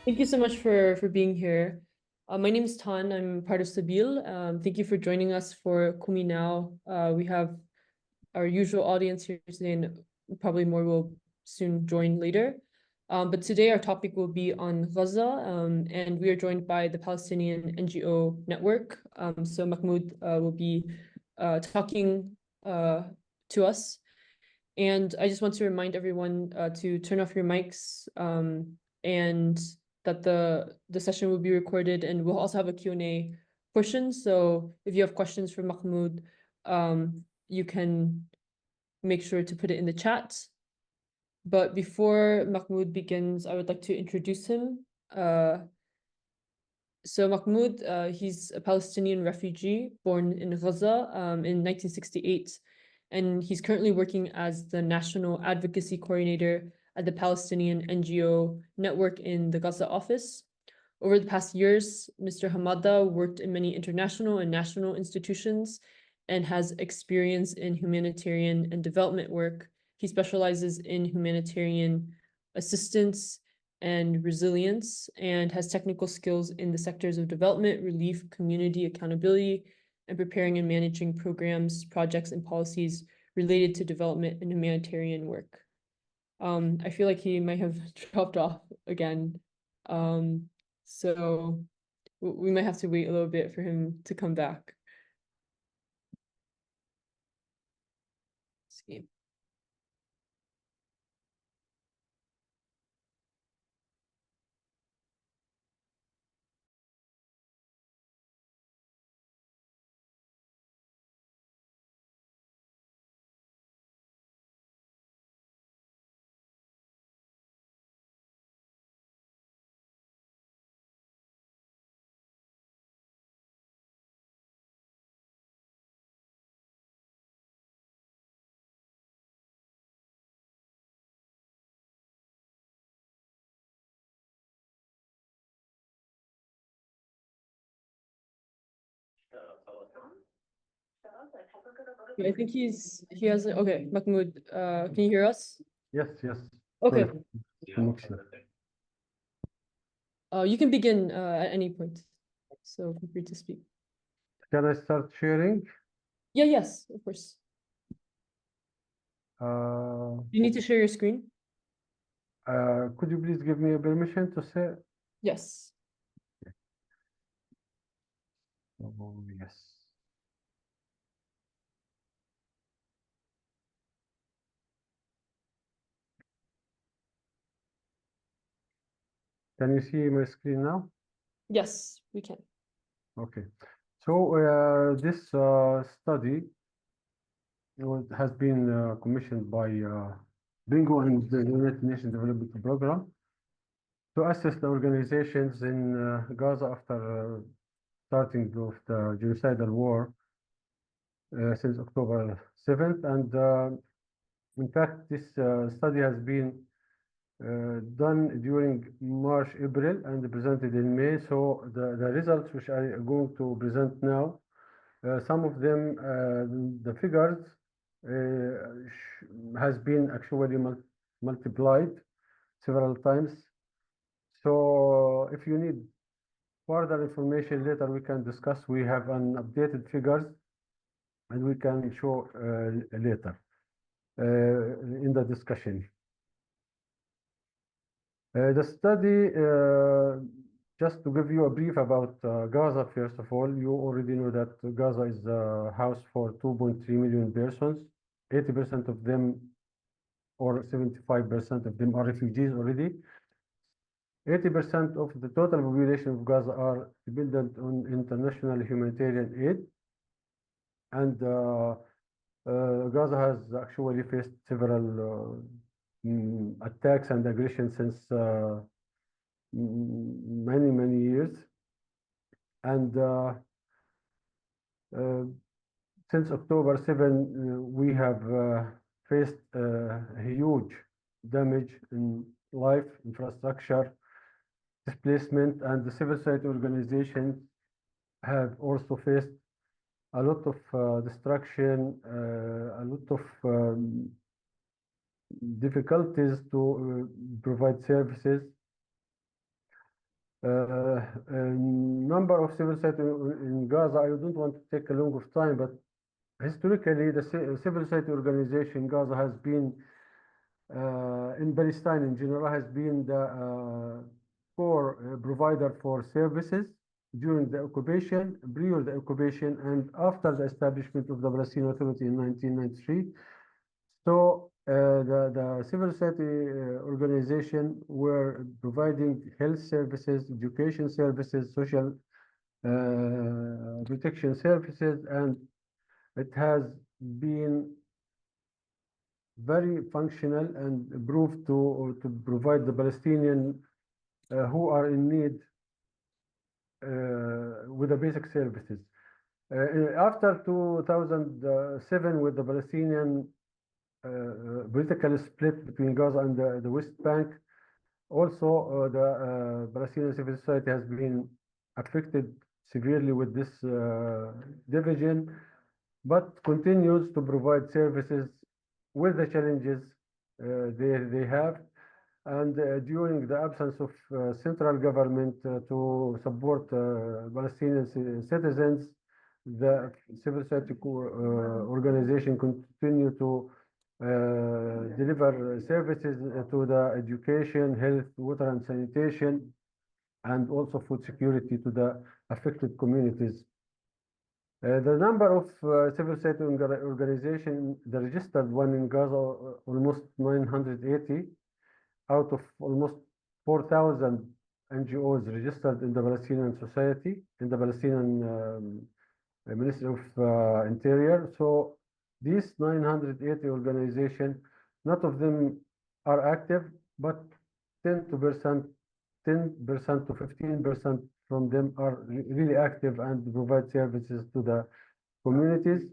Thank you so much for being here. My name is Tan. I'm part of Sabil. Thank you for joining us for Kumi Now. We have our usual audience here today, and probably more will soon join later. But today our topic will be on Gaza, and we are joined by the Palestinian NGO network. So Mahmoud will be talking to us. And I just want to remind everyone to turn off your mics, and that the session will be recorded, and we'll also have a Q&A portion. So if you have questions for Mahmoud, you can make sure to put it in the chat. But before Mahmoud begins, I would like to introduce him. So Mahmoud, he's a Palestinian refugee born in Gaza in 1968, and he's currently working as the National Advocacy Coordinator at the Palestinian NGO network in the Gaza office. Over the past years, Mr. Hamada worked in many international and national institutions and has experience in humanitarian and development work. He specializes in humanitarian assistance and resilience, and has technical skills in the sectors of development, relief, community accountability, and preparing and managing programs, projects, and policies related to development and humanitarian work. I feel like he might have dropped off again. So we might have to wait a little bit for him to come back. Let's see. I think he has okay, Mahmoud, can you hear us? Yes, yes. Okay. Sorry. Connection. You can begin at any point. So feel free to speak. Can I start sharing? Yeah, yes, of course. Uh, You need to share your screen. could you please give me a permission to say? Yes. Oh, yes. Can you see my screen now? Yes, we can. Okay. So this study has been commissioned by Bingo and the United Nations Development Program to assess the organizations in Gaza after starting of the genocidal war since October 7th. And in fact, this study has been done during March, April, and presented in May. So the results which I'm going to present now, some of them, the figures has been actually multiplied several times. So if you need further information later, we can discuss. We have an updated figures, and we can show later in the discussion. The study, just to give you a brief about Gaza, first of all, you already know that Gaza is a house for 2.3 million persons. 80% of them, or 75% of them, are refugees already. 80% of the total population of Gaza are dependent on international humanitarian aid. And Gaza has actually faced several attacks and aggression since many years. And since October 7, we have faced huge damage in life, infrastructure, displacement, and the civil society organizations have also faced a lot of destruction, a lot of difficulties to provide services. Number of civil society in Gaza, I don't want to take a long of time, but historically, the civil society organization in Gaza has been, in Palestine in general, has been the core provider for services during the occupation, prior the occupation, and after the establishment of the Palestinian Authority in 1993. So the civil society organization were providing health services, education services, social protection services, and it has been very functional and proved to provide the Palestinian who are in need with the basic services. After 2007, with the Palestinian political split between Gaza and the West Bank, also the Palestinian civil society has been affected severely with this division, but continues to provide services with the challenges they have. And during the absence of central government to support Palestinian citizens, the civil society organization continue to deliver services to the education, health, water and sanitation, and also food security to the affected communities. The number of civil society organizations, the registered one in Gaza, almost 980 out of almost 4,000 NGOs registered in the Palestinian society, in the Palestinian Ministry of Interior. So these 980 organizations, not of them are active, but 10% to 15% from them are really active and provide services to the communities.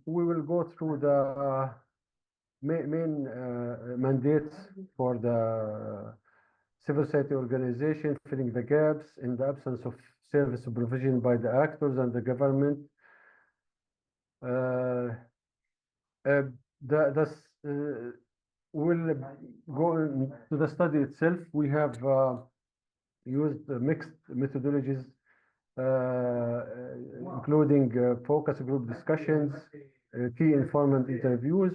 We will go through the main mandates for the civil society organization, filling the gaps in the absence of service provision by the actors and the government. We'll go into the study itself. We have used mixed methodologies, including focus group discussions, key informant interviews,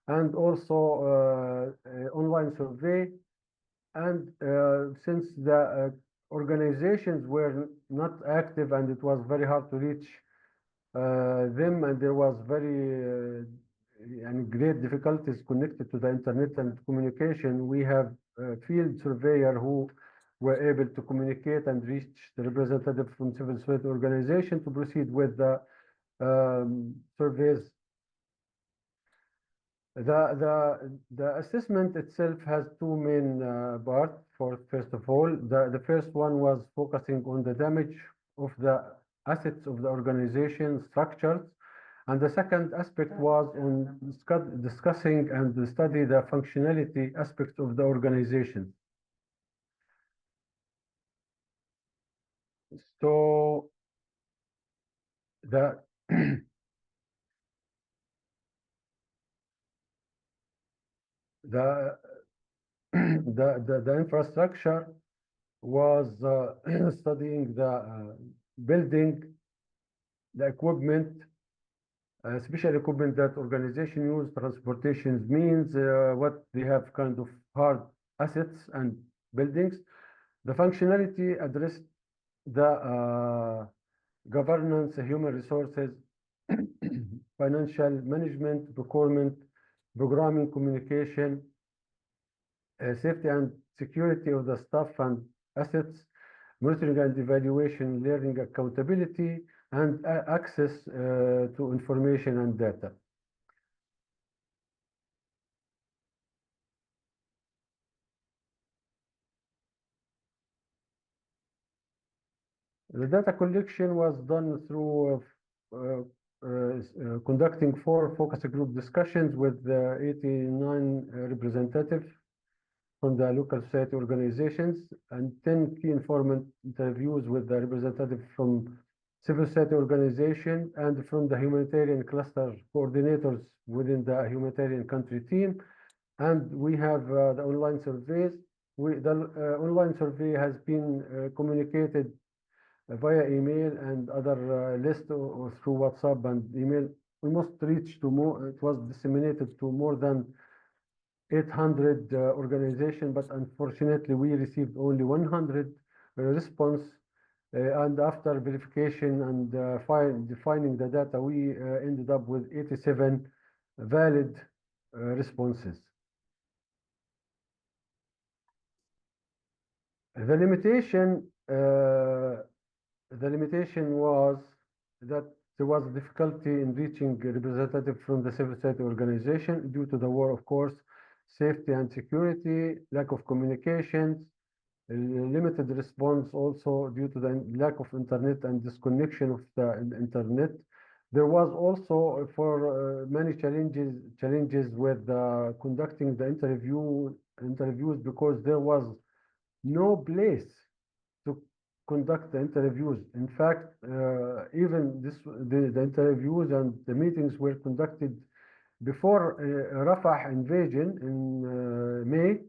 and also online survey. And since the organizations were not active and it was very hard to reach them, and there was very and great difficulties connected to the internet and communication, we have a field surveyor who were able to communicate and reach the representative from civil society organization to proceed with the surveys. The assessment itself has two main parts. First of all, the first one was focusing on the damage of the assets of the organization structures, and the second aspect was on discussing and study the functionality aspects of the organization. So the the infrastructure was studying the building, the equipment, special equipment that organization use, transportation means, what they have kind of hard assets and buildings. The functionality addressed the governance, human resources, financial management, procurement, programming, communication, safety and security of the staff and assets, monitoring and evaluation, learning, accountability, and access to information and data. The data collection was done through conducting 4 focus group discussions with 89 representatives from the local society organizations and 10 key informant interviews with the representative from civil society organization and from the humanitarian cluster coordinators within the humanitarian country team, And we have the online surveys. The online survey has been communicated via email and other list or through WhatsApp and email. We must reach to more. It was disseminated to more than 800 organizations, but unfortunately we received only 100 response. And after verification and defining the data, we ended up with 87 valid responses. The limitation was that there was difficulty in reaching representatives from the civil society organization due to the war, of course, safety and security, lack of communications, limited response also due to the lack of internet and disconnection of the internet. There was also for many challenges with conducting the interviews because there was no place to conduct the interviews. In fact, even the interviews and the meetings were conducted before Rafah invasion in May.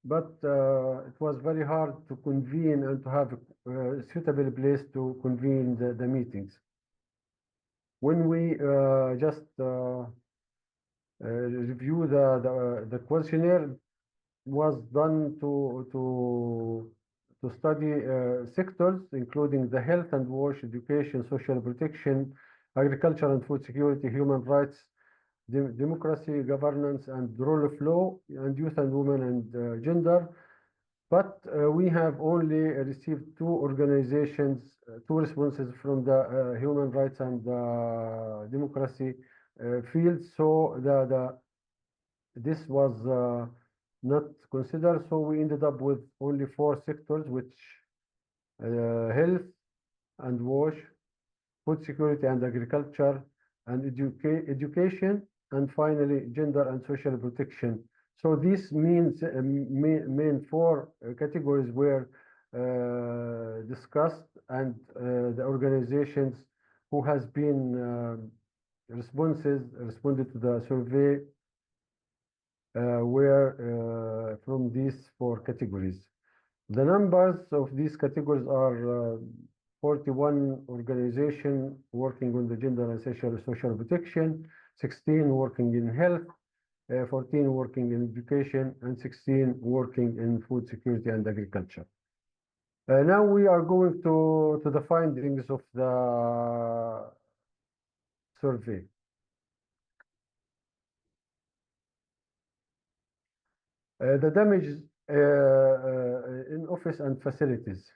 But it was very hard to convene and to have a suitable place to convene the meetings. When we just review the questionnaire, was done to study sectors including the health and wash, education, social protection, agriculture and food security, human rights, democracy, governance, and rule of law, and youth and women and gender. But we have only received two responses from the human rights and democracy field. So this was not considered. So we ended up with only 4 sectors, which health and wash, food security and agriculture, and education, and finally gender and social protection. So this means main 4 categories were discussed, and the organizations who has been responded to the survey were from these 4 categories. The numbers of these categories are 41 organizations working on the gender and social protection, 16 working in health, 14 working in education, and 16 working in food security and agriculture. Now we are going to the findings of the survey. The damages in office and facilities.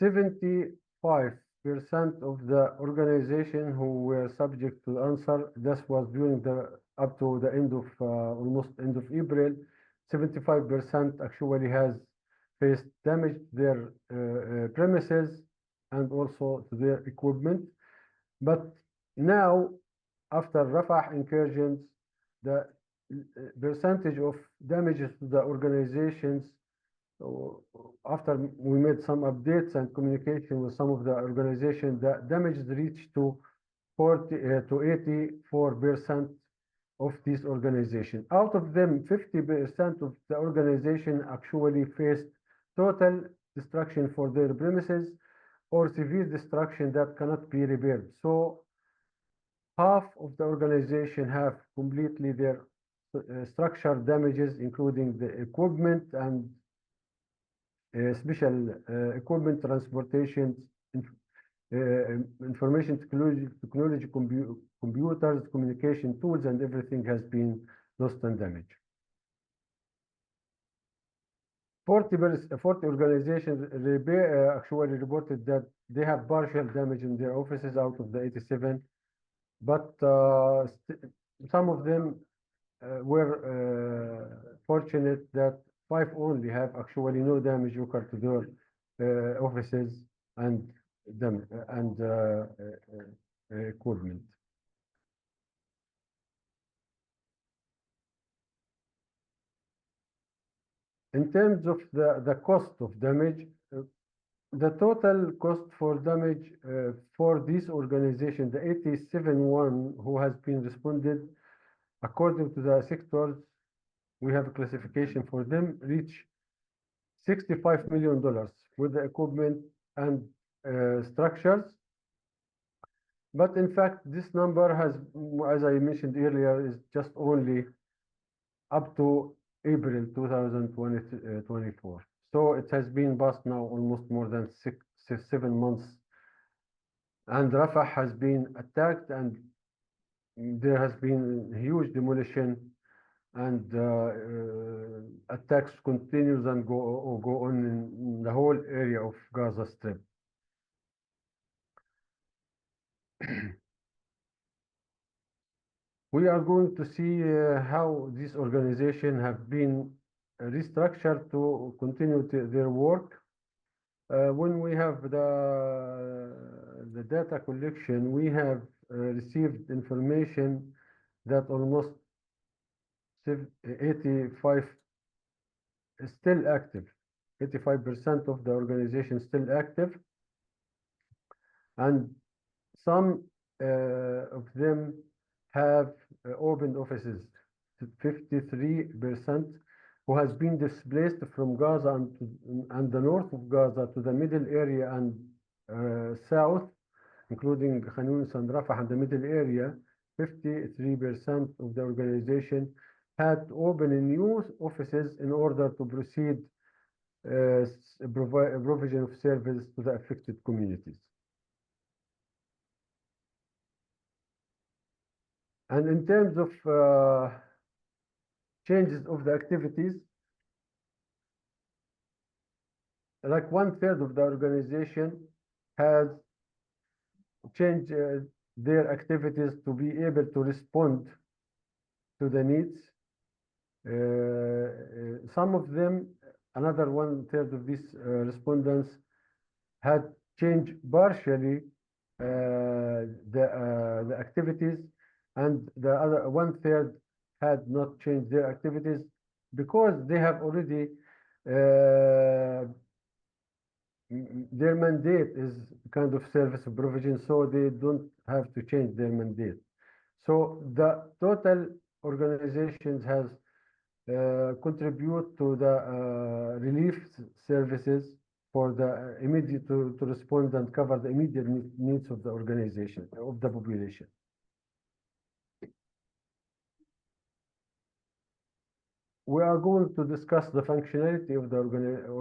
75% of the organization who were subject to answer, this was during up to the end of almost end of April. 75% actually has faced damage to their premises and also to their equipment. But now, after Rafah incursions, the percentage of damages to the organizations, so after we made some updates and communication with some of the organizations, the damages reached to 84% of these organizations. Out of them, 50% of the organization actually faced total destruction for their premises or severe destruction that cannot be repaired. So half of the organization have completely their structural damages, including the equipment and special equipment, transportation, information technology, computers, communication tools, and everything has been lost and damaged. 40 organizations actually reported that they have partial damage in their offices out of the 87, but some of them were fortunate that 5 only have actually no damage occurred to their offices and equipment. In terms of the cost of damage, the total cost for damage for this organization, the 87 one who has been responded, according to the sectors, we have a classification for them, reach $65 million with the equipment and structures. But in fact, this number has, as I mentioned earlier, is just only up to April 2024. So it has been past now almost more than 7 months. And Rafah has been attacked, and there has been huge demolition, and attacks continues and go on in the whole area of Gaza Strip. We are going to see how this organization have been restructured to continue their work. When we have the data collection, we have received information that almost 85 is still active. 85% of the organization is still active, and some of them have opened offices. 53% who has been displaced from Gaza and the north of Gaza to the middle area and south, including Khan Yunis and Rafah and the middle area. 53% of the organization had opened new offices in order to proceed provision of service to the affected communities. And in terms of changes of the activities, like 1/3 of the organization has changed their activities to be able to respond to the needs. Some of them, another 1/3 of these respondents had changed partially the activities, and the other 1/3 had not changed their activities because they have already their mandate is kind of service provision, so they don't have to change their mandate. So the total organizations has contribute to the relief services for the immediate to respond and cover the immediate needs of the organization, of the population. We are going to discuss the functionality of the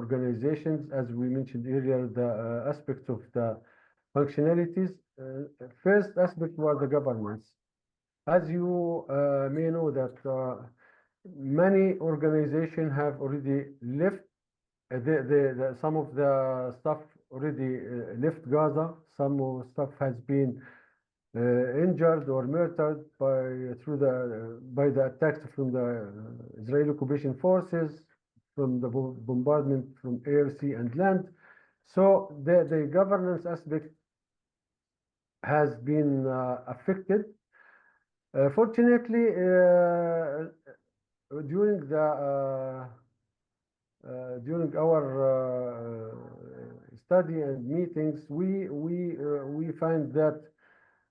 organizations. As we mentioned earlier, the aspects of the functionalities. First aspect was the governance. As you may know that many organizations have already left, some of the staff already left Gaza. Some staff has been injured or murdered by the attacks from the Israeli occupation forces, from the bombardment from air, sea, and land. So the governance aspect has been affected. Fortunately, during our study and meetings, we find that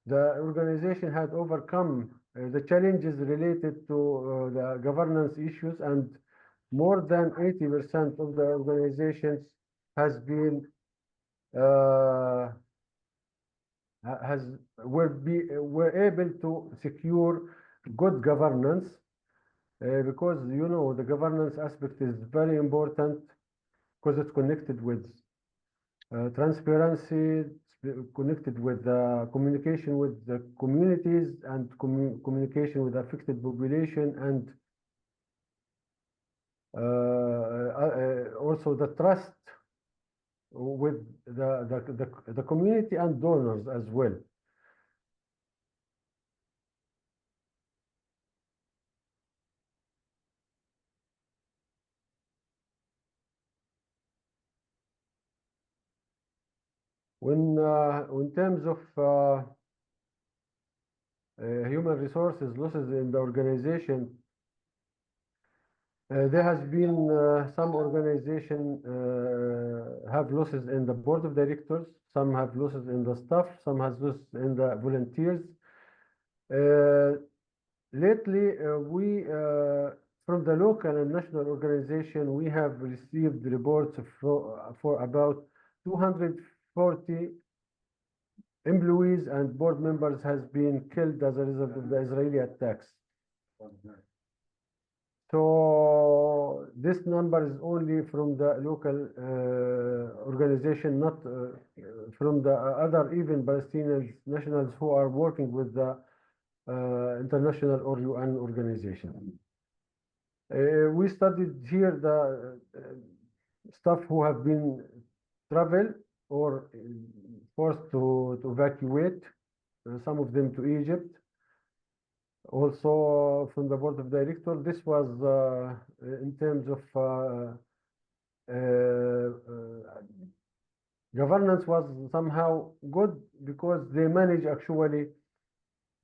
the organization had overcome the challenges related to the governance issues, and more than 80% of the organizations were able to secure good governance, because you know the governance aspect is very important because it's connected with transparency, connected with communication with the communities and communication with the affected population, and also the trust with the community and donors as well. When in terms of human resources losses in the organization, There has been some organization have losses in the board of directors, some have losses in the staff, some has losses in the volunteers. Lately, we from the local and national organization, we have received reports for about 240 employees and board members has been killed as a result of the Israeli attacks. So this number is only from the local organization, not from the other even Palestinian nationals who are working with the international or UN organization. We studied here the staff who have been travel or forced to evacuate, some of them to Egypt. Also from the board of directors, this was in terms of governance was somehow good because they manage actually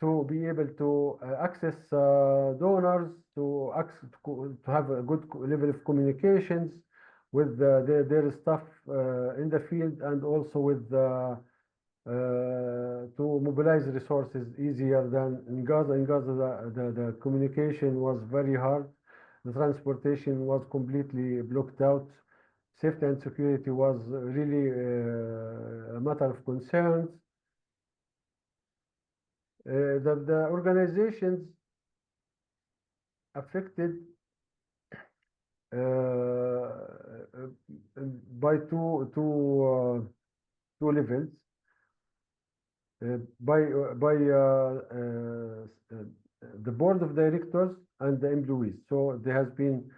to be able to access donors, to have a good level of communications with their staff in the field, and also with to mobilize resources easier than in Gaza. In Gaza, the communication was very hard. The transportation was completely blocked out. Safety and security was really a matter of concerns. The organizations affected by two levels. By the board of directors and the employees. So there has been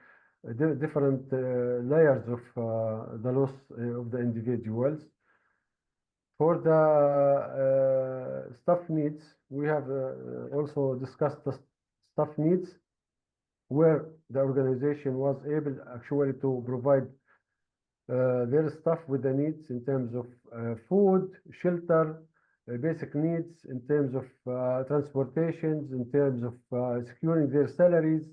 different layers of the loss of the individuals. For the staff needs, we have also discussed the staff needs, where the organization was able actually to provide their staff with the needs in terms of food, shelter, basic needs, in terms of transportations, in terms of securing their salaries.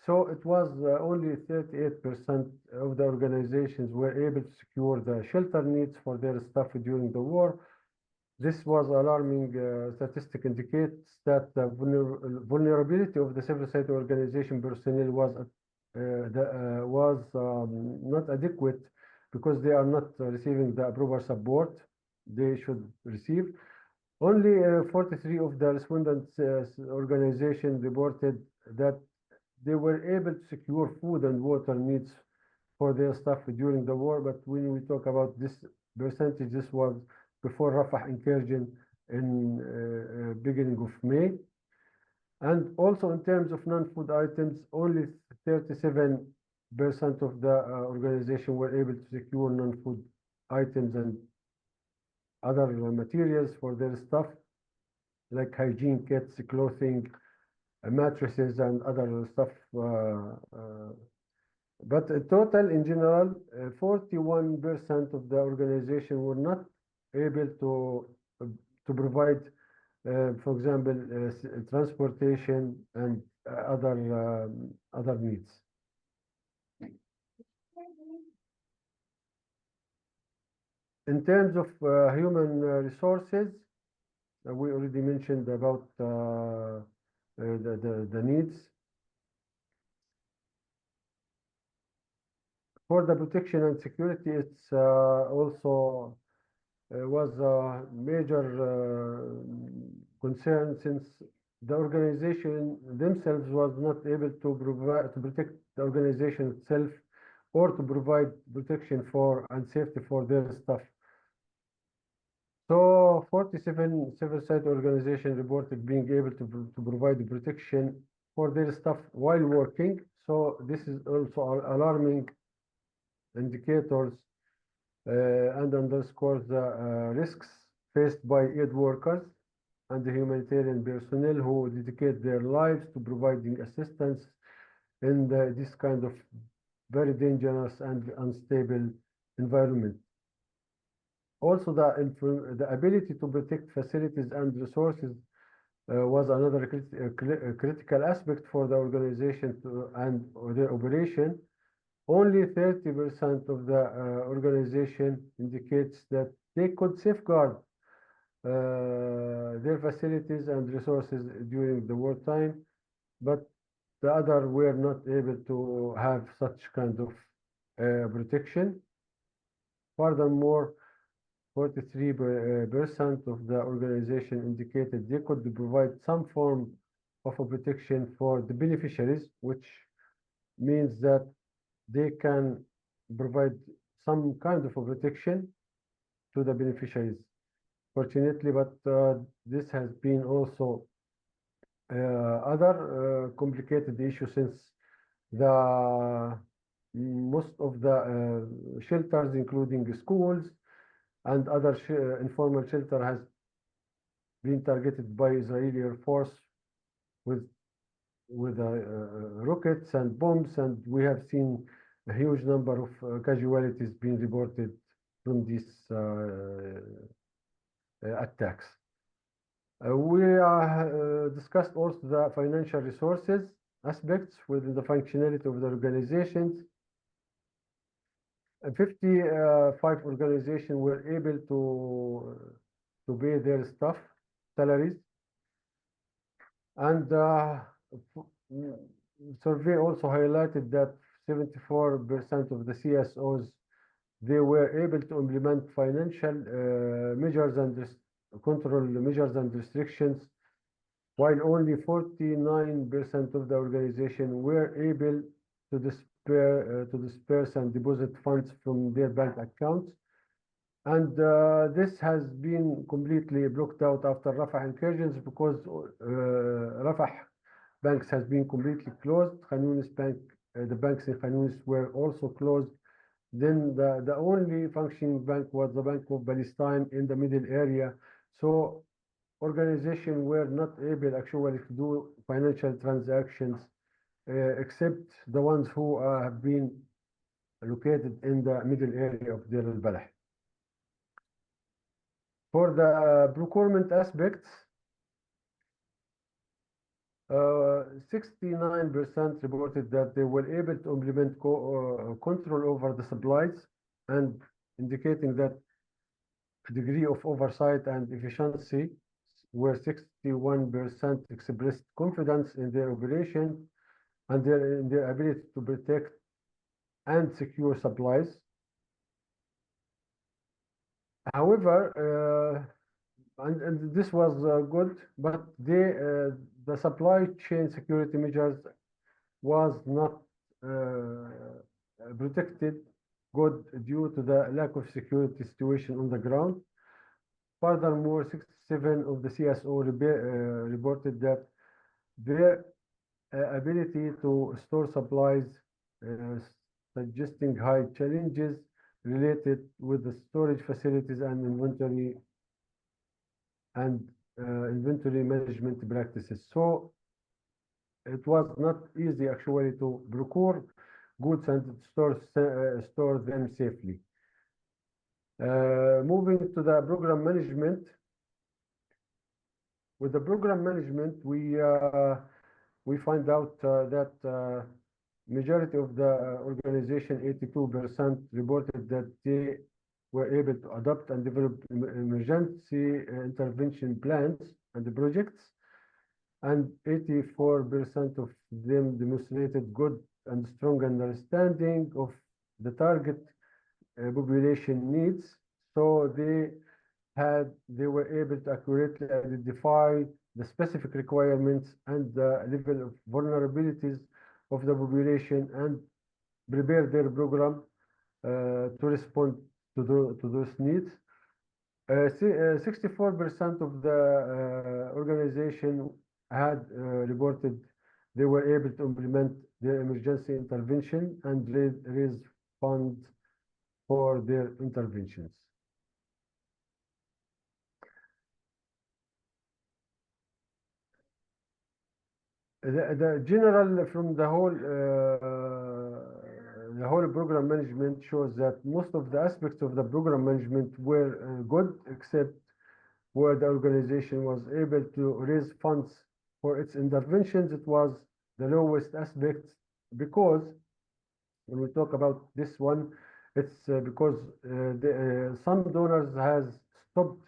So it was only 38% of the organizations were able to secure the shelter needs for their staff during the war. This was alarming statistic indicates that the vulnerability of the civil society organization personnel was not adequate because they are not receiving the proper support they should receive. Only 43 of the respondents organization reported that they were able to secure food and water needs for their staff during the war. But when we talk about this percentage, this was before Rafah incursion in beginning of May. And also in terms of non-food items, only 37% of the organization were able to secure non-food items and other materials for their staff, like hygiene kits, clothing, mattresses, and other stuff. But total, in general, 41% of the organization were not able to provide, for example, transportation and other needs. In terms of human resources, we already mentioned about the needs. For the protection and security, it's also was a major concern, since the organization themselves was not able to protect the organization itself, or to provide protection for and safety for their staff. So 47 civil society organizations reported being able to provide protection for their staff while working. So this is also alarming indicators and underscores the risks faced by aid workers and the humanitarian personnel who dedicate their lives to providing assistance in this kind of very dangerous and unstable environment. Also, the ability to protect facilities and resources was another critical aspect for the organization and their operation. Only 30% of the organization indicates that they could safeguard their facilities and resources during the wartime, but the other were not able to have such kind of protection. Furthermore, 43% of the organization indicated they could provide some form of a protection for the beneficiaries, which means that they can provide some kind of a protection to the beneficiaries. Fortunately, but this has been also other complicated issue since the most of the shelters, including schools and other informal shelter, has been targeted by Israeli Air Force with rockets and bombs, and we have seen a huge number of casualties being reported from these attacks. We discussed also the financial resources aspects within the functionality of the organizations. 55 organizations were able to pay their staff salaries, and survey also highlighted that 74% of the CSOs, they were able to implement financial measures and control measures and restrictions, while only 49% of the organization were able to disperse and deposit funds from their bank accounts. And this has been completely blocked out after Rafah incursions, because Rafah banks has been completely closed. Khan Younis Bank, the banks in Khan Younis were also closed. Then the only functioning bank was the Bank of Palestine in the middle area. So organizations were not able actually to do financial transactions except the ones who have been located in the middle area of Deir al-Balah. For the procurement aspects, 69% reported that they were able to implement control over the supplies, and indicating that degree of oversight and efficiency, where 61% expressed confidence in their operation and in their ability to protect and secure supplies. However, and this was good, but the supply chain security measures was not protected good due to the lack of security situation on the ground. Furthermore, 67 of the CSO reported that their ability to store supplies, suggesting high challenges related with the storage facilities and inventory management practices. So it was not easy actually to procure goods and store them safely. Moving to the program management. With the program management, we find out that majority of the organization, 82%, reported that they were able to adopt and develop emergency intervention plans and projects, and 84% of them demonstrated good and strong understanding of the target population needs. So they were able to accurately identify the specific requirements and the level of vulnerabilities of the population, and prepare their program to respond to those needs. 64% of the organization had reported they were able to implement their emergency intervention and raise funds for their interventions. The general from the whole program management shows that most of the aspects of the program management were good, except where the organization was able to raise funds for its interventions. It was the lowest aspect because when we talk about this one, it's because some donors has stopped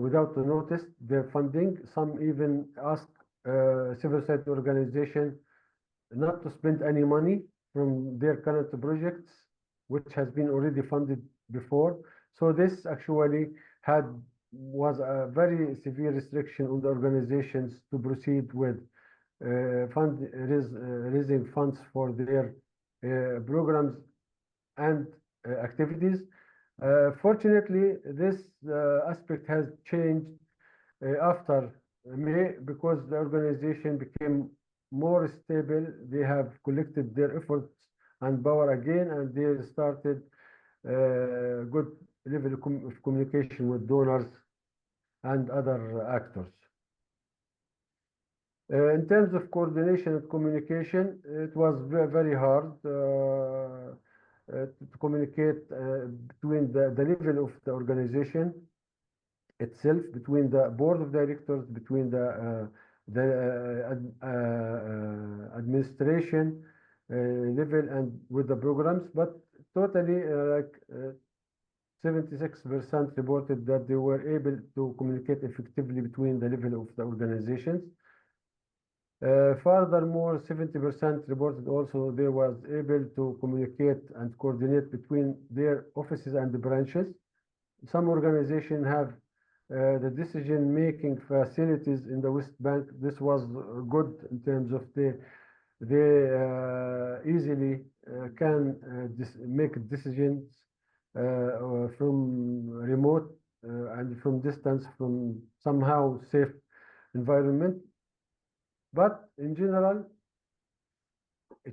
without notice their funding. Some even ask civil society organization not to spend any money from their current projects, which has been already funded before. So this actually was a very severe restriction on the organizations to proceed with raising funds for their programs and activities. Fortunately, this aspect has changed after May because the organization became more stable. They have collected their efforts and power again, and they started good level of communication with donors and other actors. In terms of coordination and communication, it was very hard to communicate between the level of the organization itself, between the board of directors, between the administration level and with the programs, but totally like 76% reported that they were able to communicate effectively between the level of the organizations. Furthermore, 70% reported also they was able to communicate and coordinate between their offices and the branches. Some organizations have the decision-making facilities in the West Bank. This was good in terms of they easily can make decisions from remote and from distance, from somehow safe environment. But in general,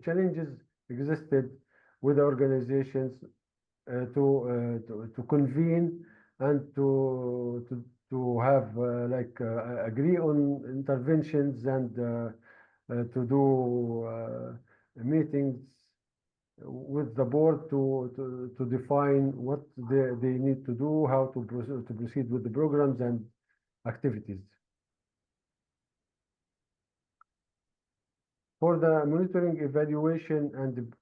challenges existed with the organizations to convene and to have agree on interventions and to do meetings with the board to define what they need to do, how to proceed with the programs and activities. For the monitoring, evaluation, and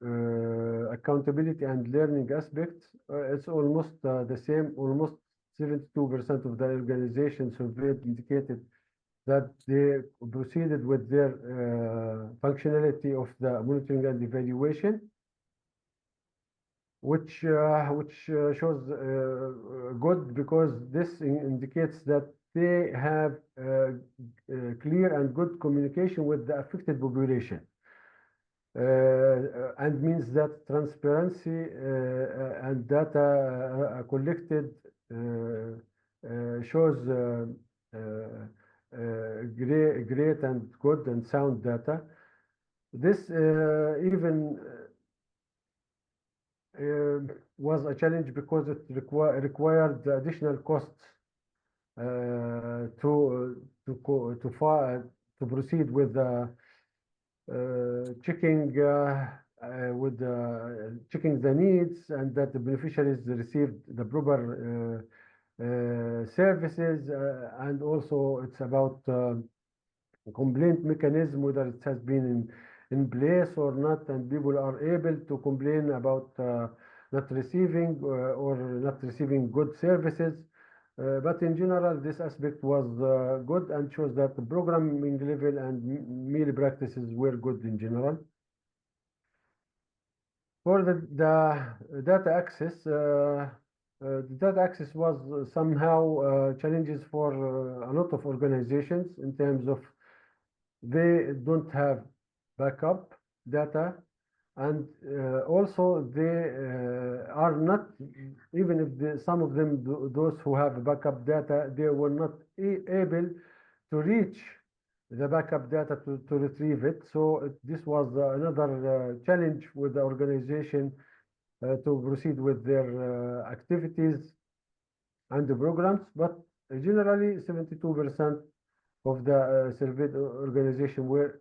accountability and learning aspects, it's almost the same. Almost 72% of the organizations surveyed indicated that they proceeded with their functionality of the monitoring and evaluation, which shows good because this indicates that they have clear and good communication with the affected population, and means that transparency and data collected shows great and good and sound data. This even was a challenge because it required additional costs to proceed with checking checking the needs and that the beneficiaries received the proper services, and also it's about complaint mechanism, whether it has been in place or not, and people are able to complain about not receiving or not receiving good services. But in general, this aspect was good and shows that the programming level and meal practices were good in general. For the data access, the data access was somehow challenges for a lot of organizations in terms of they don't have backup data, and also they are not, even if some of them, those who have backup data, they were not able to reach the backup data to retrieve it. So this was another challenge with the organization to proceed with their activities and the programs. But generally 72% of the surveyed organization were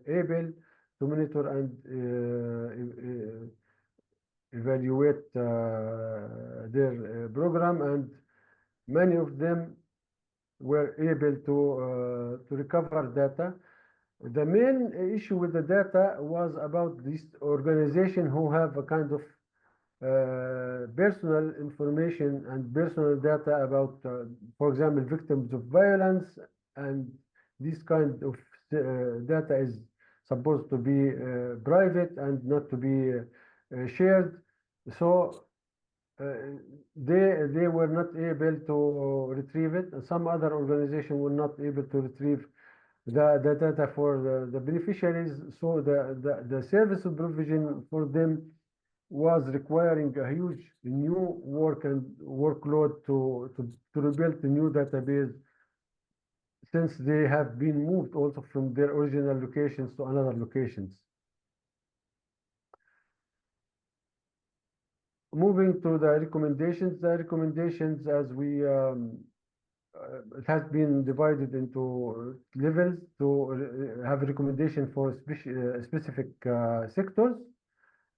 able to monitor and evaluate their program, and many of them were able to recover data. The main issue with the data was about this organization who have a kind of personal information and personal data about, for example, victims of violence, and this kind of data is supposed to be private and not to be shared. So they were not able to retrieve it, and some other organization were not able to retrieve the data for the beneficiaries. So the service provision for them was requiring a huge new work and workload to rebuild the new database, since they have been moved also from their original locations to another locations. Moving to the recommendations, as we it has been divided into levels to have a recommendation for specific sectors,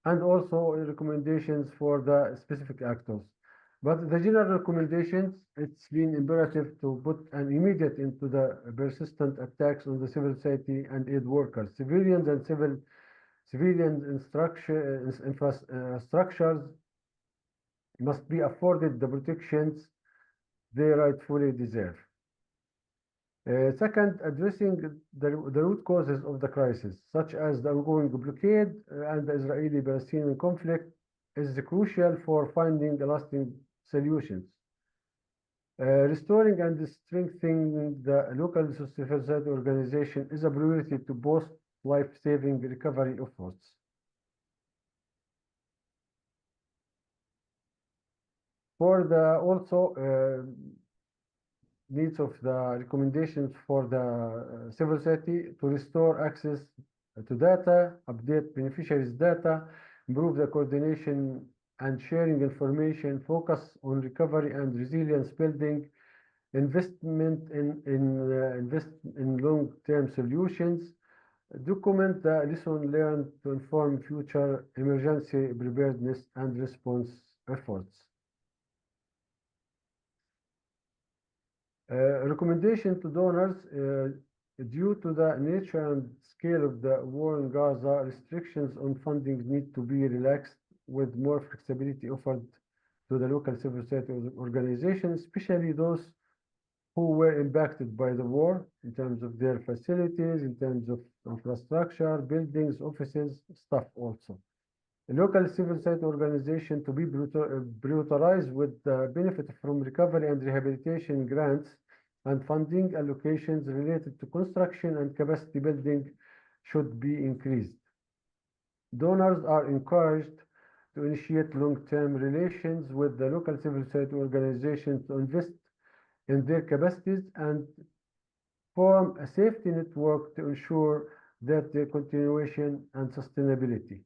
and also recommendations for the specific actors. But the general recommendations, it's been imperative to put an immediate end to the persistent attacks on the civil society and aid workers, civilians and civilian structures must be afforded the protections they rightfully deserve. Second, addressing the root causes of the crisis, such as the ongoing blockade and the Israeli-Palestinian conflict, is crucial for finding lasting solutions. Restoring and strengthening the local civil society organization is a priority to boost life-saving recovery efforts. For the also needs of the recommendations for the civil society to restore access to data, update beneficiaries' data, improve the coordination and sharing information, focus on recovery and resilience building, investment in long-term solutions, document the lesson learned to inform future emergency preparedness and response efforts. Recommendation to donors, due to the nature and scale of the war in Gaza, restrictions on funding need to be relaxed with more flexibility offered to the local civil society organizations, especially those who were impacted by the war in terms of their facilities, in terms of infrastructure, buildings, offices, staff also. Local civil society organization to be prioritized with the benefit from recovery and rehabilitation grants and funding allocations related to construction and capacity building should be increased. Donors are encouraged to initiate long-term relations with the local civil society organizations to invest in their capacities and form a safety network to ensure that their continuation and sustainability.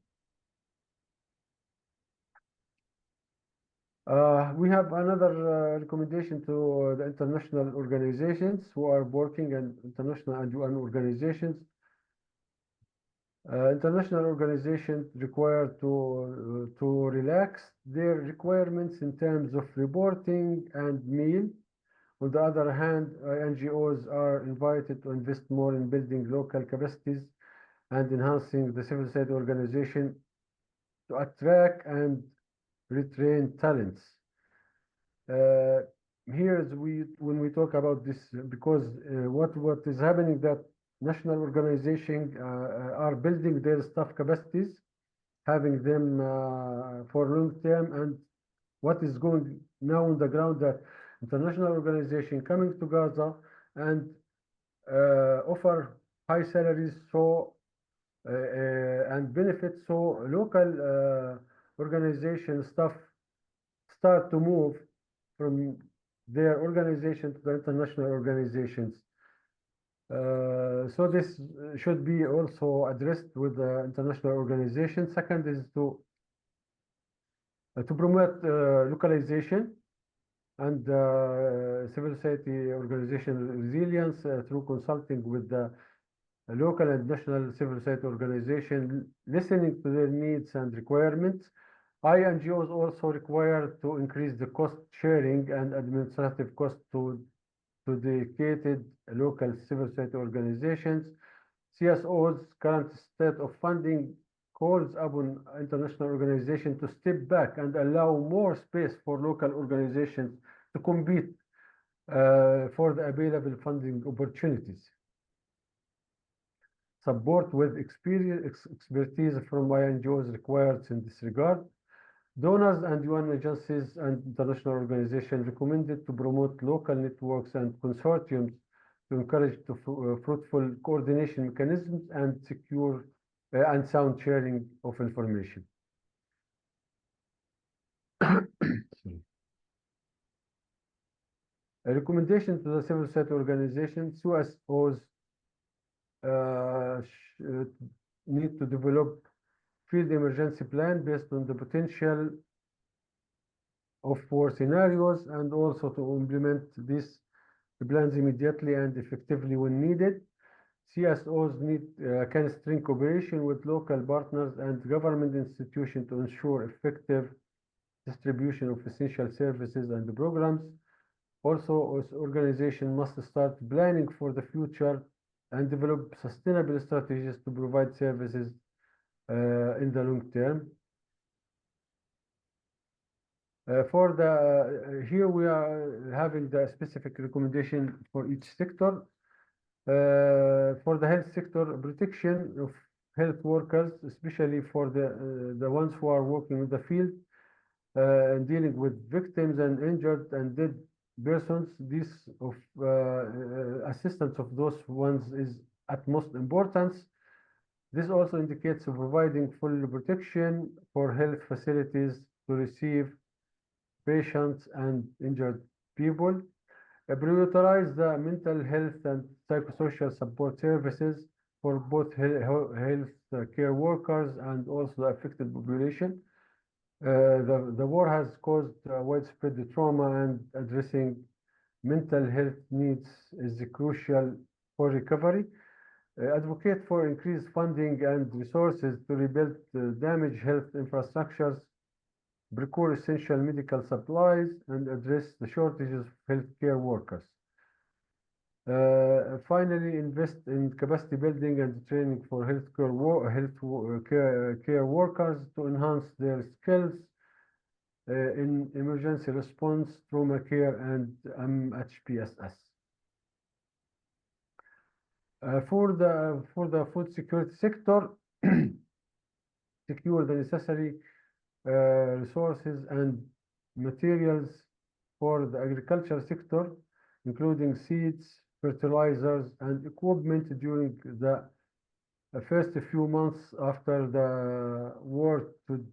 We have another recommendation to the international organizations who are working, and international and UN organizations. International organizations require to relax their requirements in terms of reporting and meal. On the other hand, NGOs are invited to invest more in building local capacities and enhancing the civil society organization to attract and retrain talents. Here is when we talk about this, because what is happening that national organizations are building their staff capacities, having them for long term, and what is going now on the ground that international organization coming to Gaza and offer high salaries and benefits, so local organization staff start to move from their organization to the international organizations. So this should be also addressed with the international organization. Second is to promote localization and civil society organization resilience through consulting with the local and national civil society organization, listening to their needs and requirements. NGOs also require to increase the cost sharing and administrative cost to to dedicated local civil society organizations. CSO's current state of funding calls upon international organizations to step back and allow more space for local organizations to compete for the available funding opportunities. Support with expertise from NGOs required in this regard. Donors and UN agencies and international organizations recommended to promote local networks and consortiums to encourage fruitful coordination mechanisms and secure and sound sharing of information. A recommendation to the civil society organizations, CSOs need to develop field emergency plan based on the potential of 4 scenarios, and also to implement these plans immediately and effectively when needed. CSOs can string cooperation with local partners and government institutions to ensure effective distribution of essential services and programs. Also, organizations must start planning for the future and develop sustainable strategies to provide services in the long term. Here we are having the specific recommendation for each sector. For the health sector, protection of health workers, especially for the ones who are working in the field and dealing with victims and injured and dead persons, this of assistance of those ones is at most importance. This also indicates providing full protection for health facilities to receive patients and injured people. Prioritize the mental health and psychosocial support services for both health care workers and also the affected population. The war has caused widespread trauma, and addressing mental health needs is crucial for recovery. Advocate for increased funding and resources to rebuild damaged health infrastructures, procure essential medical supplies, and address the shortages of healthcare workers. Finally, invest in capacity building and training for care workers to enhance their skills in emergency response, trauma care, and HPSS. For the food security sector, secure the necessary resources and materials for the agriculture sector, including seeds, fertilizers, and equipment during the first few months after the war to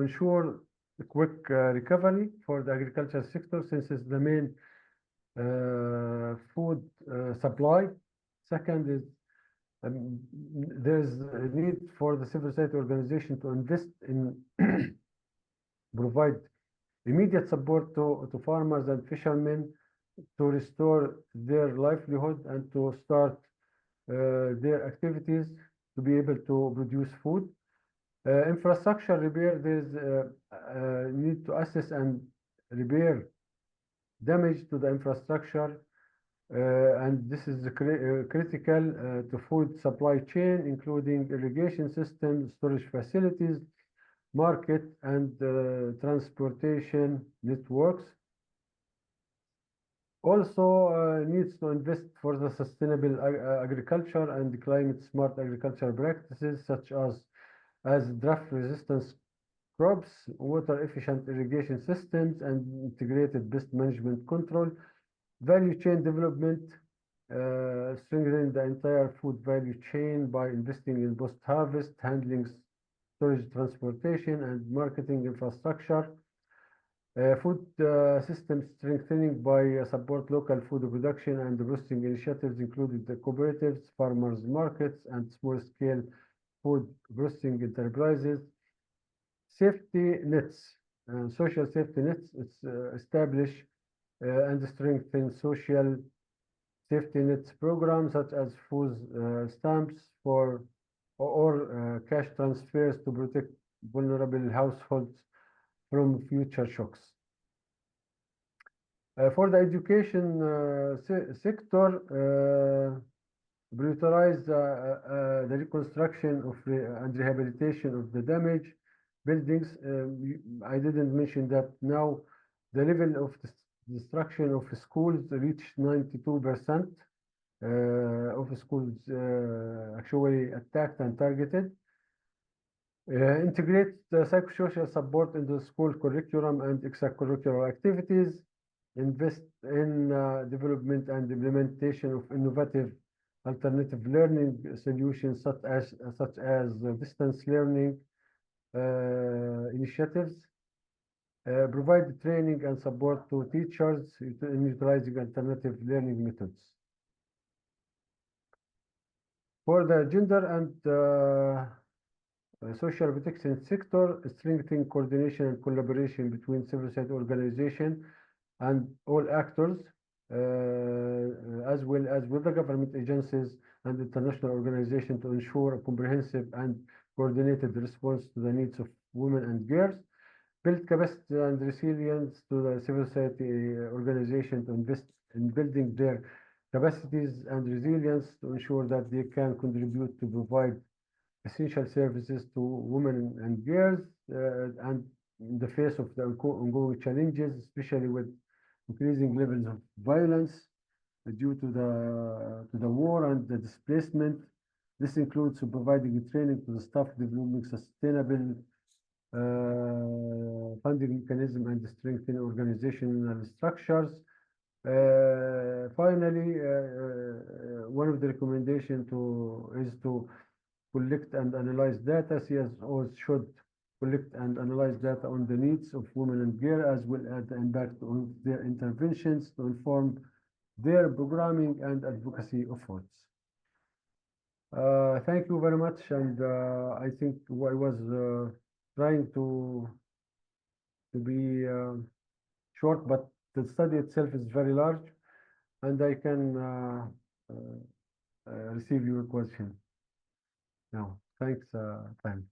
ensure a quick recovery for the agriculture sector, since it's the main food supply. Second is there's a need for the civil society organization to invest in provide immediate support to farmers and fishermen to restore their livelihood and to start their activities to be able to produce food. Infrastructure repair, there's need to assess and repair damage to the infrastructure, and this is critical to food supply chain, including irrigation systems, storage facilities, market, and transportation networks. Also needs to invest for the sustainable agriculture and climate smart agriculture practices, such as drought resistance crops, water efficient irrigation systems, and integrated pest management control. Value chain development, strengthening the entire food value chain by investing in post-harvest, handling, storage, transportation, and marketing infrastructure. Food system strengthening by support local food production and processing initiatives, including the cooperatives, farmers markets, and small-scale food processing enterprises. Safety nets, social safety nets, establish and strengthen social safety nets programs such as food stamps or cash transfers to protect vulnerable households from future shocks. For the education sector, prioritize the reconstruction of and rehabilitation of the damaged buildings. I didn't mention that now the level of destruction of schools reached 92% of schools actually attacked and targeted. Integrate the psychosocial support into the school curriculum and extracurricular activities. Invest in development and implementation of innovative alternative learning solutions such as distance learning initiatives. Provide training and support to teachers in utilizing alternative learning methods. For the gender and social protection sector, strengthening coordination and collaboration between civil society organizations and all actors, as well as with the government agencies and international organizations to ensure a comprehensive and coordinated response to the needs of women and girls. Build capacity and resilience to the civil society organization to invest in building their capacities and resilience to ensure that they can contribute to provide essential services to women and girls, and in the face of the ongoing challenges, especially with increasing levels of violence due to the war and the displacement. This includes providing training to the staff, developing sustainable funding mechanism, and strengthening organizational structures. Finally, one of the recommendations is to collect and analyze data. CSOs should collect and analyze data on the needs of women and girls, as well as the impact on their interventions to inform their programming and advocacy efforts. Thank you very much, and I think I was trying to be short, but the study itself is very large, and I can receive your question now. Thanks, Pam.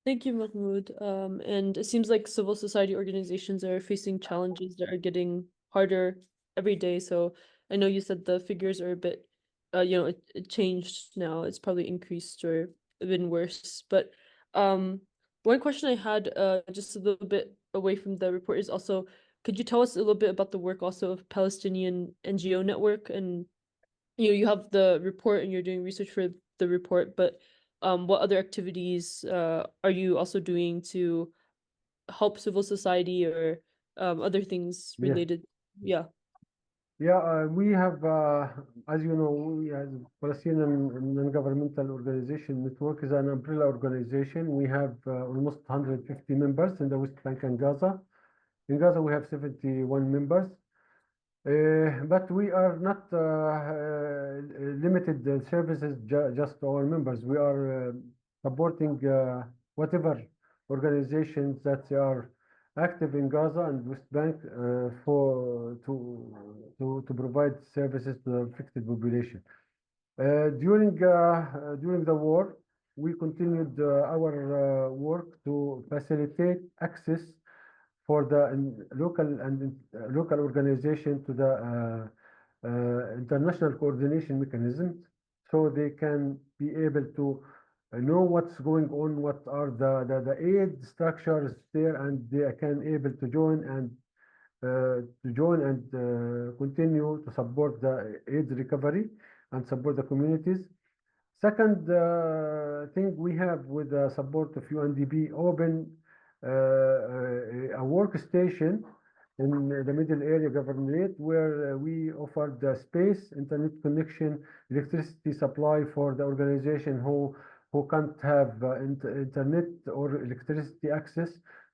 Thank you, Mahmoud. And it seems like civil society organizations are facing challenges that are getting harder every day. So I know you said the figures are a bit, it changed now. It's probably increased or been worse. But one question I had, just a little bit away from the report, is also, could you tell us a little bit about the work also of Palestinian NGO network? And you have the report and you're doing research for the report, but what other activities are you also doing to help civil society or other things Yes. related? Yeah. Yeah, we have, as you know, we as Palestinian non-governmental organization network is an umbrella organization. We have almost 150 members in the West Bank and Gaza. In Gaza, we have 71 members. But we are not limited the services just to our members. We are supporting whatever organizations that are active in Gaza and West Bank to provide services to the affected population. During the war, we continued our work to facilitate access for the local organization to the international coordination mechanisms, so they can be able to know what's going on, what are the aid structures there, and they can able to join and continue to support the aid recovery and support the communities. Second thing, we have, with the support of UNDP, open a workstation in the middle area governorate, where we offer the space, internet connection, electricity supply for the organization who can't have internet or electricity access,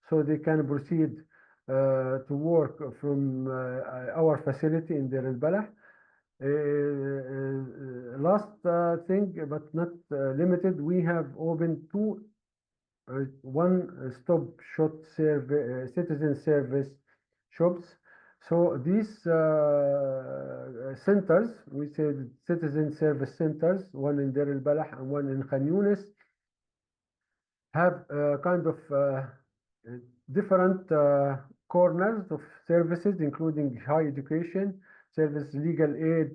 so they can proceed to work from our facility in Deir al-Balah. Last thing, but not limited, we have opened two one-stop shop citizen service shops. So these centers, we say citizen service centers, one in Deir al-Balah and one in Khan Yunis, have kind of different corners of services, including higher education, service, legal aid,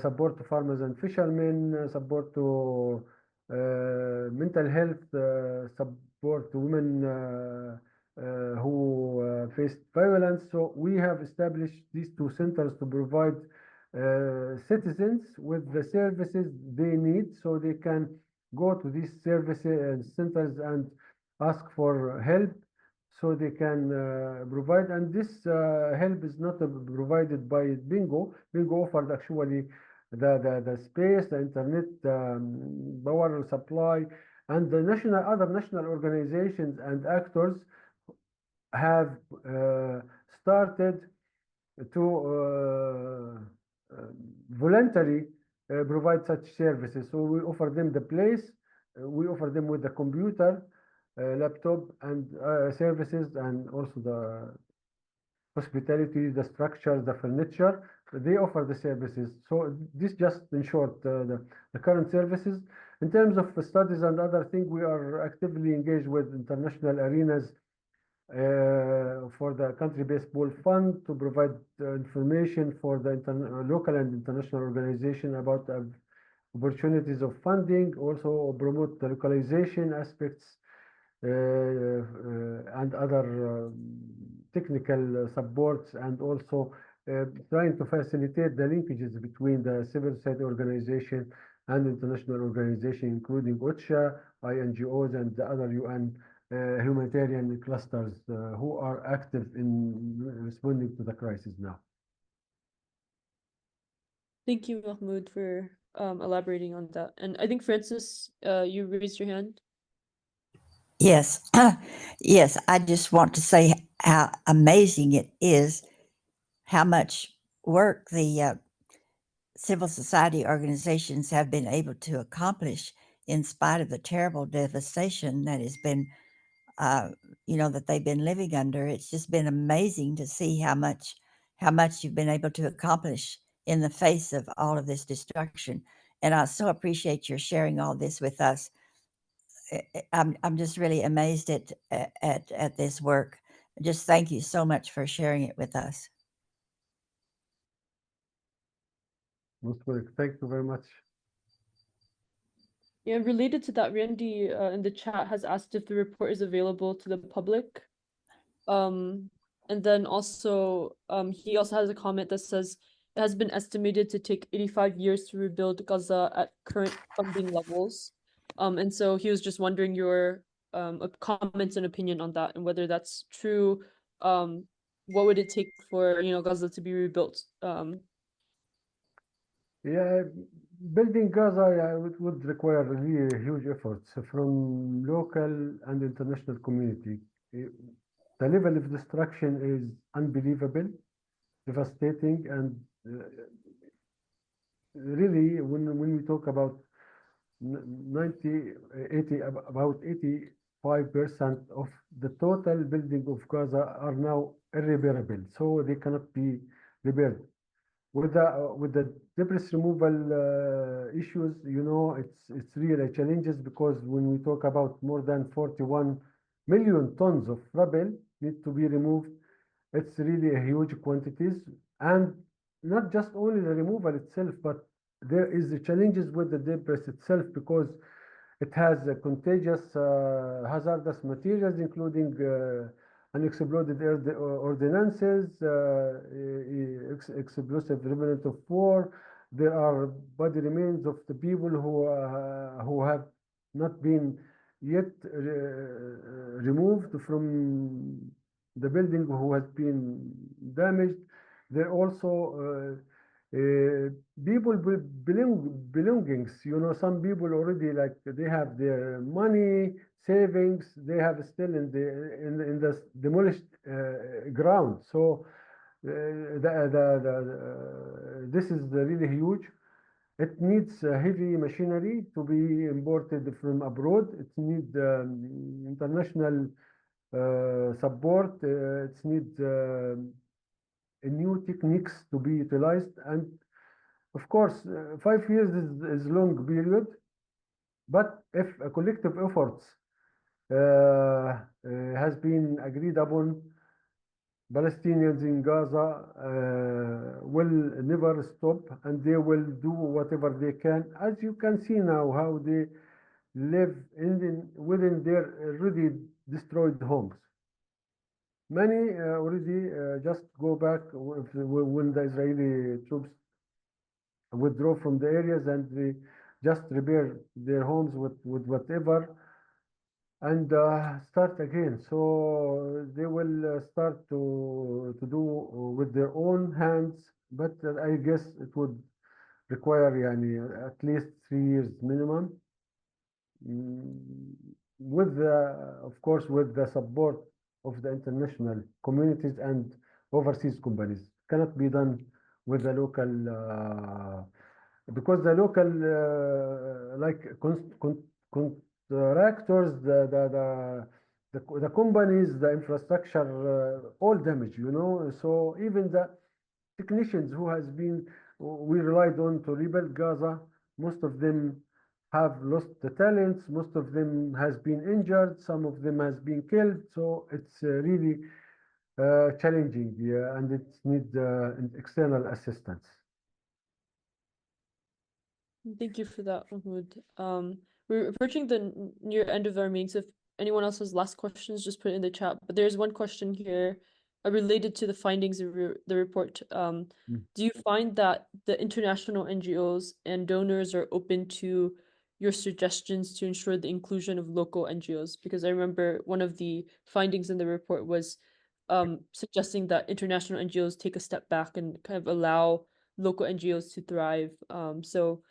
support to farmers and fishermen, support to mental health, support to women who faced violence. So we have established these two centers to provide citizens with the services they need, so they can go to these services centers and ask for help, so they can provide. And this help is not provided by Bingo. Bingo offered actually the space, the internet power supply, and the other national organizations and actors have started to voluntarily provide such services. So we offer them the place, we offer them with the computer, laptop, and services, and also the hospitality, the structures, the furniture. They offer the services. So this just in short the current services. In terms of studies and other things, we are actively engaged with international arenas for the country-based pool fund to provide information for the local and international organization about opportunities of funding, also promote the localization aspects and other technical supports, and also trying to facilitate the linkages between the civil society organization and international organization, including OCHA, NGOs, and the other UN humanitarian clusters who are active in responding to the crisis now. Thank you, Mahmoud, for elaborating on that. And I think, Francis, you raised your hand. Yes, yes, I just want to say how amazing it is, how much work the civil society organizations have been able to accomplish in spite of the terrible devastation that has been, that they've been living under. It's just been amazing to see how much you've been able to accomplish in the face of all of this destruction. And I so appreciate your sharing all this with us. I'm just really amazed at this work. Just thank you so much for sharing it with us. Most welcome. Thank you very much. Yeah, related to that, Randy in the chat has asked if the report is available to the public. And then also, he also has a comment that says it has been estimated to take 85 years to rebuild Gaza at current funding levels. And so he was just wondering your comments and opinion on that, and whether that's true. What would it take for Gaza to be rebuilt? Yeah, building Gaza would require really huge efforts from local and international community. The level of destruction is unbelievable, devastating, and really, when we talk about 85% of the total building of Gaza are now irreparable, so they cannot be repaired. With the debris removal issues, it's really challenges, because when we talk about more than 41 million tons of rubble need to be removed, it's really a huge quantities. And not just only the removal itself, but there is the challenges with the debris itself, because it has contagious hazardous materials, including unexploded ordinances, explosive remnant of war. There are body remains of the people who have not been yet removed from the building, who has been damaged. There also people belongings. Some people already, like, they have their money, savings, they have still in the demolished ground. So this is really huge. It needs heavy machinery to be imported from abroad. It needs international support. It needs new techniques to be utilized. And of course, 5 years is long period, but if a collective efforts has been agreed upon, Palestinians in Gaza will never stop, and they will do whatever they can. As you can see now, how they live within their already destroyed homes. Many already just go back when the Israeli troops withdraw from the areas, and they just repair their homes with whatever and start again. So they will start to do with their own hands, but I guess it would require يعني, at least 3 years minimum. With of course, with the support of the international communities and overseas companies. Cannot be done with the local, because the local, like contractors, the companies, the infrastructure, all damage, you know. So even the technicians we relied on to rebuild Gaza, most of them have lost the talents, most of them has been injured, some of them has been killed. So it's really challenging, yeah, and it needs external assistance. Thank you for that, Mahmoud. We're approaching the near end of our meeting, so if anyone else has last questions, just put it in the chat. But there's one question here related to the findings of the report. Do you find that the international NGOs and donors are open to your suggestions to ensure the inclusion of local NGOs? Because I remember one of the findings in the report was suggesting that international NGOs take a step back and kind of allow local NGOs to thrive. So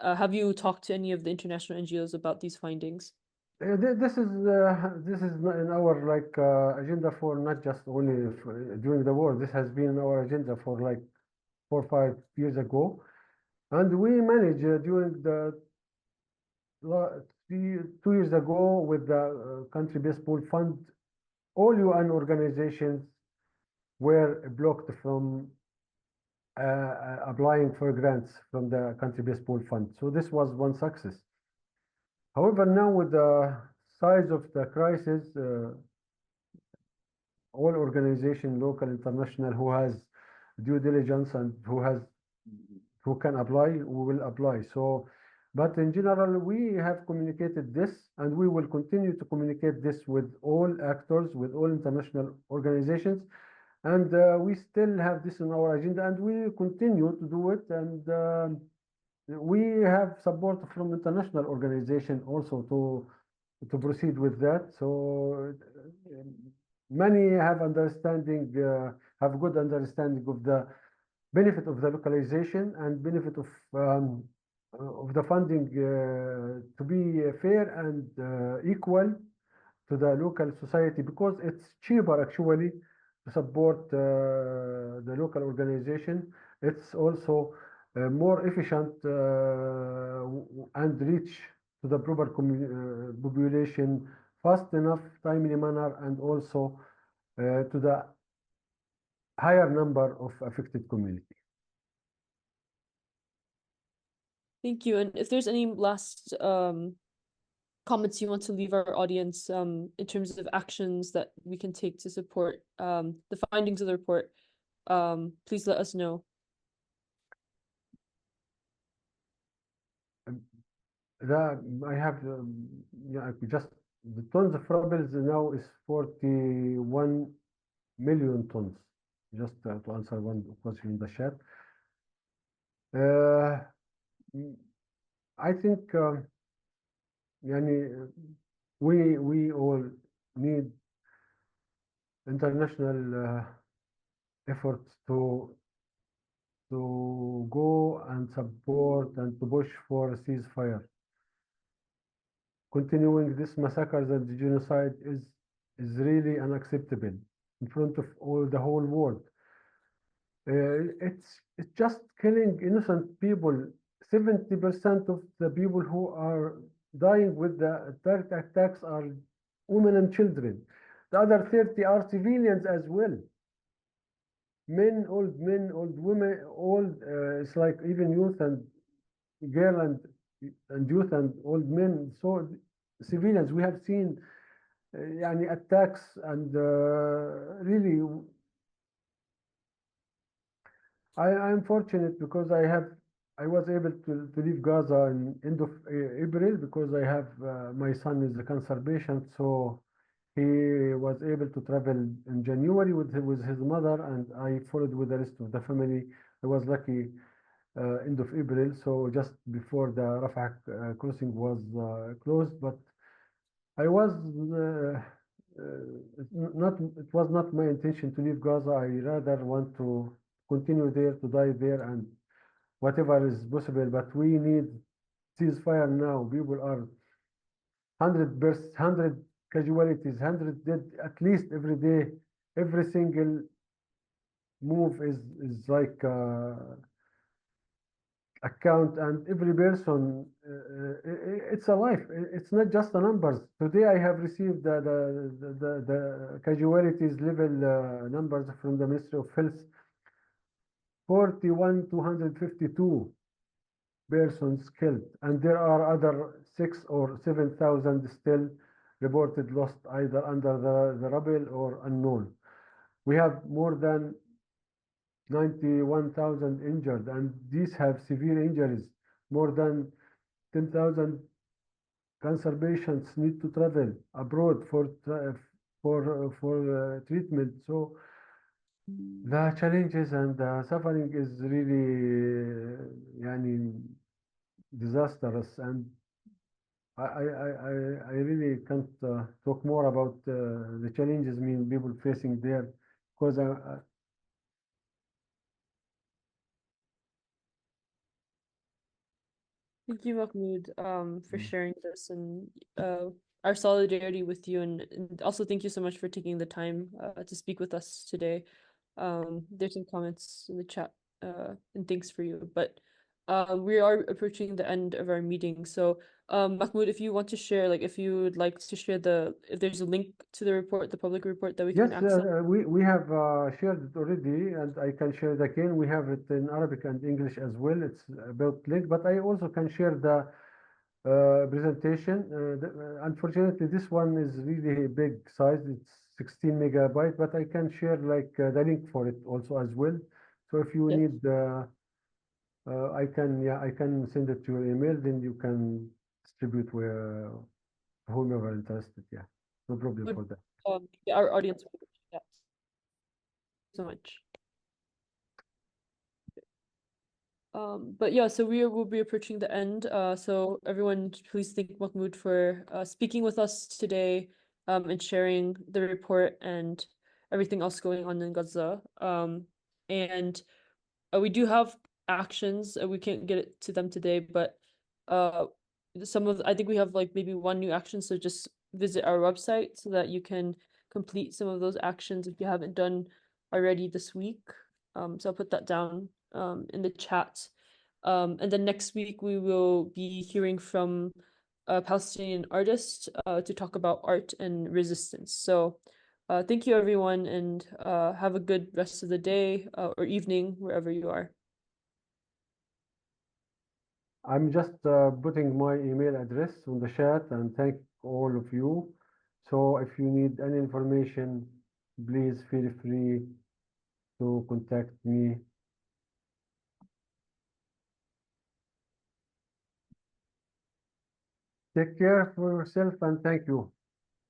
have you talked to any of the international NGOs about these findings? This is in our like agenda for not just only during the war. This has been in our agenda for like 4 or 5 years ago, and we managed during the 2 years ago with the country-based pool fund. All UN organizations were blocked from applying for grants from the country-based pool fund. So this was one success. However, now with the size of the crisis, all organization, local, international, who has due diligence and who can apply, we will apply. So, but in general, we have communicated this, and we will continue to communicate this with all actors, with all international organizations, and we still have this on our agenda, and we continue to do it. And we have support from international organization also to proceed with that. So many have good understanding of the benefit of the localization and benefit of the funding to be fair and equal to the local society, because it's cheaper actually to support the local organization. It's also more efficient and reach to the proper population fast enough, timely manner, and also to the higher number of affected community. Thank you. And if there's any last comments you want to leave our audience in terms of actions that we can take to support the findings of the report, please let us know. I have just the tons of rubbles now is 41 million tons. Just to answer one question in the chat. I think we all need international efforts to go and support and to push for a ceasefire. Continuing this massacres and genocide is really unacceptable in front of the whole world. It's just killing innocent people. 70% of the people who are dying with the direct attacks are women and children. The other 30 are civilians as well. Men, old women, it's like even youth and girl and youth and old men. So civilians, we have seen يعني attacks and really I'm fortunate because I was able to leave Gaza in end of April because I have my son is a cancer patient, so he was able to travel in January with his mother, and I followed with the rest of the family. I was lucky end of April, so just before the Rafah crossing was closed, but I was it was not my intention to leave Gaza. I rather want to continue there, to die there, and whatever is possible. But we need ceasefire now. People are 100 casualties, 100 dead at least every day. Every single move is like account, and every person it's a life. It's not just the numbers. Today I have received the casualties level numbers from the Ministry of Health. 41,252 persons killed, and there are other 6 or 7,000 still reported lost, either under the rubble or unknown. We have more than 91,000 injured, and these have severe injuries. More than 10,000 cancer patients need to travel abroad for treatment. So the challenges and the suffering is really يعني disastrous, and I really can't talk more about the challenges people facing there, because Thank you, Mahmoud, for sharing this and our solidarity with you, and also thank you so much for taking the time to speak with us today. There's some comments in the chat, and thanks for you. But we are approaching the end of our meeting, so Mahmoud, if you want to share, like, if you would like to share if there's a link to the report, the public report that we yes, can access. we have shared it already, and I can share it again. We have it in Arabic and English as well. It's about link, but I also can share the presentation. Unfortunately, this one is really big size. It's 16 megabyte, but I can share like the link for it also as well. So if you Yes. need, I can send it to your email. Then you can distribute where whomever interested. Yeah, no problem Would for that. our audience would appreciate that so much. But yeah, so we will be approaching the end. So everyone, please thank Mahmoud for speaking with us today, and sharing the report and everything else going on in Gaza. And we do have actions. We can't get it to them today, but uh, I think we have like maybe one new action. So just visit our website so that you can complete some of those actions if you haven't done already this week. So I'll put that down in the chat. And then next week we will be hearing from a Palestinian artist to talk about art and resistance. So thank you everyone, and have a good rest of the day or evening wherever you are. I'm just putting my email address on the chat, and thank all of you. So if you need any information, please feel free to contact me. Take care for yourself, and thank you.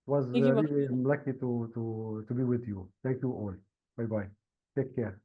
It was Thank you, really, I'm lucky to be with you. Thank you all. Bye bye. Take care.